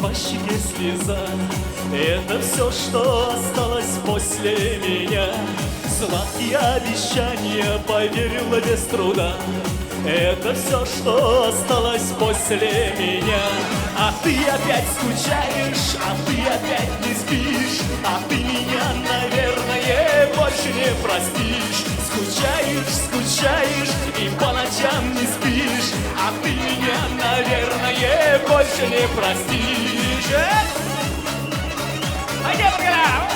по щеке слеза. Это все, что осталось после меня. Сладкие обещания поверила без труда. Это все, что осталось после меня. А ты опять скучаешь, а ты опять не спишь, а ты меня, наверное, больше не простишь. Скучаешь, скучаешь и по ночам не спишь, а ты меня, наверное, больше не простишь. Пойдем, игра!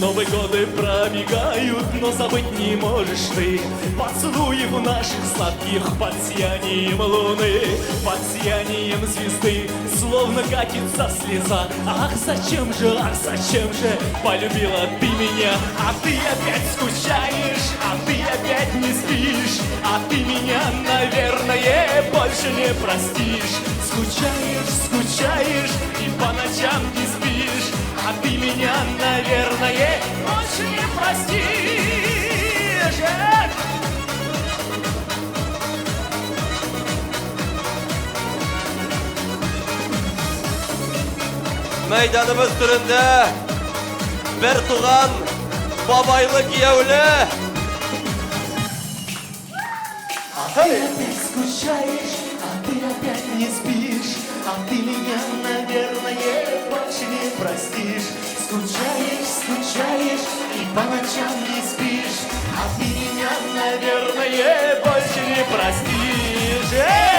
Новые годы пробегают, но забыть не можешь ты поцелуев наших сладких под сиянием луны, под сиянием звезды, словно катится слеза. Ах, зачем же полюбила ты меня? А ты опять скучаешь, а ты опять не спишь, а ты меня, наверное, больше не простишь. Скучаешь, скучаешь и по ночам не спишь, а ты меня, наверное, больше не простишь. Meydanımız türünde bir tuğan babaylı kiyevli. А ты опять скучаешь, а ты опять не спишь, а ты меня, наверное, больше не простишь. Скучаешь, скучаешь и по ночам не спишь, а ты меня, наверное, больше не простишь.